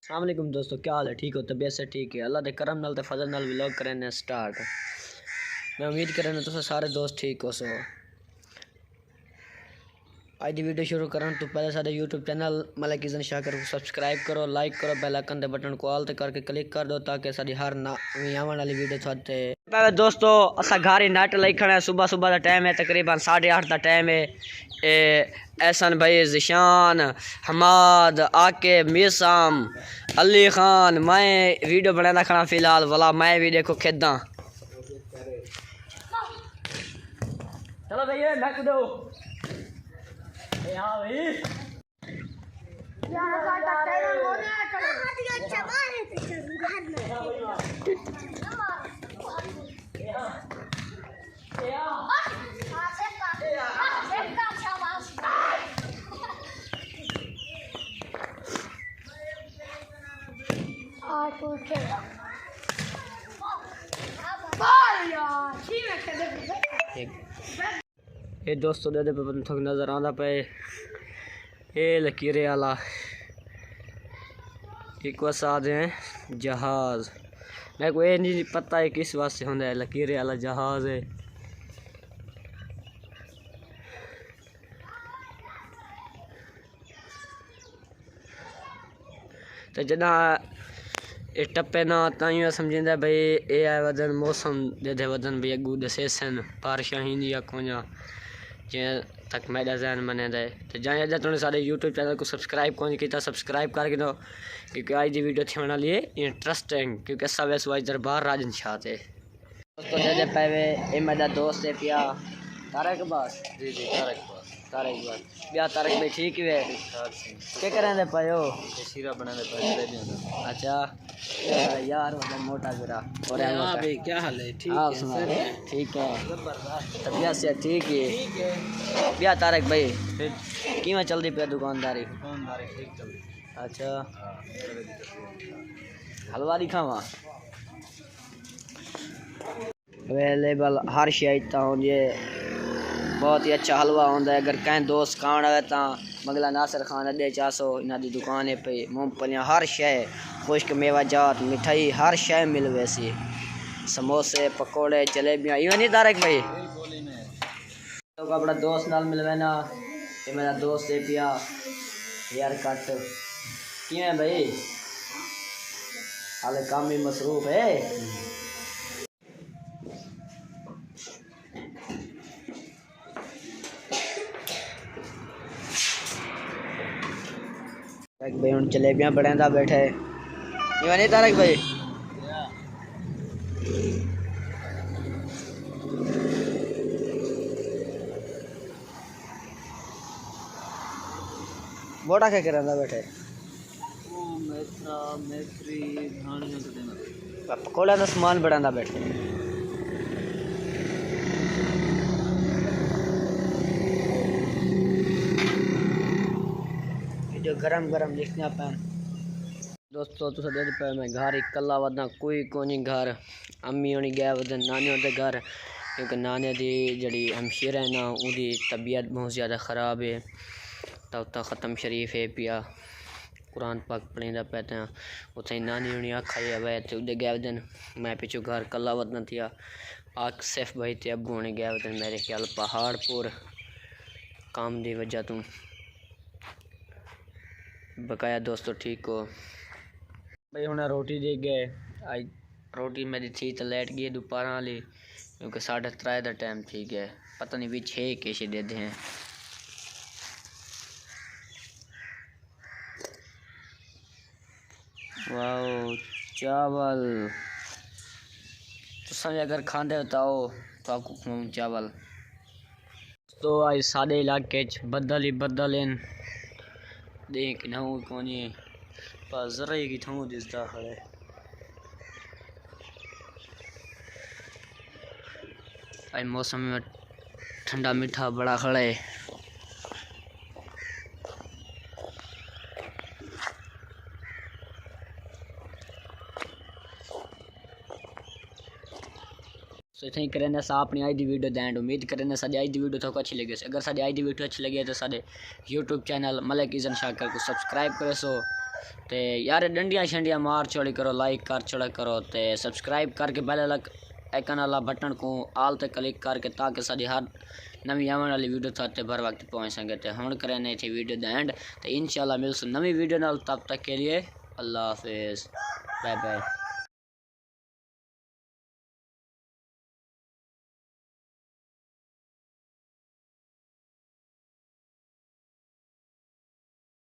अस्सलाम वालेकुम दोस्तों, क्या हाल है? ठीक हो? तबीयत से ठीक है? अल्लाह दे करम नाल ते फजल नाल व्लॉग करने स्टार्ट। मैं उम्मीद करना तुम सारे दोस्त ठीक हो सो। आज की वीडियो शुरू करने तो पहले सारे यूट्यूब चैनल मलिक ईज़न शाकिर को सब्सक्राइब करो, लाइक करो, बेल आइकन के बटन को ऑल ते करके क्लिक कर दो ताकि सारी हर नवी आने वाली वीडियो थाते। पहले दोस्तों असा घर ही नेट लाई खड़ा है। सुबह सुबह का टाइम है, तकरीबन 8:30 का टाइम है। एहसन भाई, जिशान, हमाद, आके, मीसाम, अली खान, मैं वीडियो बनाना खड़ा फिलहाल वाला। मैं भी देखो खेदा। चलो भैया लग दो यहाँ भाई। ये दोस्तों दे पे थोक नजर आंदा पे ये लकीरे आला एक वसाद है जहाज। मेरे को ये नहीं पता है किस वास्ते होंदा है लकीरे आला जहाज है। तो जना ये टप्पे ना ताइयों समझेंदा भाई ये है वदन मौसम दे वदन भी अगू दसे सन बारिशां ही या कोना जे तक मेरा जहन मने दे। तो जाए अजा तुमने सारे यूट्यूब चैनल को सब्सक्राइब कौन किया सब्सक्राइब करके दो क्योंकि आज की वीडियो थी वाली है इंटरेस्टिंग क्योंकि सब वैसे आज दरबार राजन शाह थे। दोस्तों दे पावे ये मेरा दोस्त है पिया तारक बास। जी जी तारक बास बिया तारक भाई ठीक है क्या करें दे पायो शीरा बना दे पायो। अच्छा यार वजन मोटा जरा और हां भाई क्या हाल है? ठीक है सर, ठीक है तबीयत से ठीक है बिया तारक भाई किवें चलदी पे दुकानदारी ठीक चलदी। अच्छा हलवा दिखावा अवेलेबल हर शय होंदी है। बहुत ही अच्छा हलवा होंदा है। अगर कहीं दोस्त खाण आवे तो मंगला नासिर खान अड्डे 400 इन्हां दी दुकान है पे मूंगफलियां हर शय खुश्क मेवा जात मिठाई हर शय मिल वैसी समोसे पकोड़े जलेबियां इवन नहीं तारक भाई तो अपना दोस्त नाल मिलवे ना। ये मेरा दोस्त है पिया हेयर कट किवें भाई हाले काम में मसरूफ है। भाई हूँ जलेबियां बनाता बैठे ये नहीं तारक भाई बोटा क्या करता बैठे पकोड़ा का सामान बनाता बैठे। जो गरम गरम लिखना पे दोस्तों तुस दे पे मैं घर इकला वदा कोई कोनी घर अम्मी होनी गए वदन नानी होते घर क्योंकि नाने दी जड़ी हमशीर है ना उदी तबीयत बहुत ज़्यादा ख़राब है। तो उतना ख़त्म शरीफ है पिया कुरान पाक पढ़ींदा पे उथे नानी होनी आखा वे तो उदे गए वदन मैं पिछू घर कला वदन थिया आख सिर्फ भाई ते अबू होने गए वदन मेरे ख्याल पहाड़पुर काम दी वजह तू बकाया दोस्तों ठीक हो भाई हुण रोटी दे गए। आज रोटी मेरी थी तो लेट गई दोपहर वाली क्योंकि 3:30 का टाइम ठीक है पता नहीं भी 6 कैसे दे हैं। वाओ चावल तो अगर खाते बताओ तो आपको चावल। तो आज सादे इलाके बदल ही बदल इन देख ना कोनी पर जरा की थू दिसदा है। आज मौसम में ठंडा मीठा बड़ा खड़ा है। सो इतना ही करें सा अपनी आज की वीडियो दैन उम्मीद करें साड़ी आज की वीडियो तो अच्छी लगी। अगर साड़ी आज की वीडियो अच्छी लगी तो साढ़े यूट्यूब चैनल मलिक ईज़न शाकिर को सब्सक्राइब करे सो ते यार डंडियां शंडियां मार छोड़ी करो, लाइक कर छोड़ा करो, ते सब्सक्राइब करके बेल आइकन वाला बटन को आल ते क्लिक करके ताकि साडी हर नवी आने वाली वीडियो ताते बर वक्त पहुंच सके। ते हुण करने थे वीडियो दा एंड, ते इंशाल्लाह मिलसूं नवी वीडियो नाल। तब तक के लिए अल्लाह हाफिज़, बाय बाय।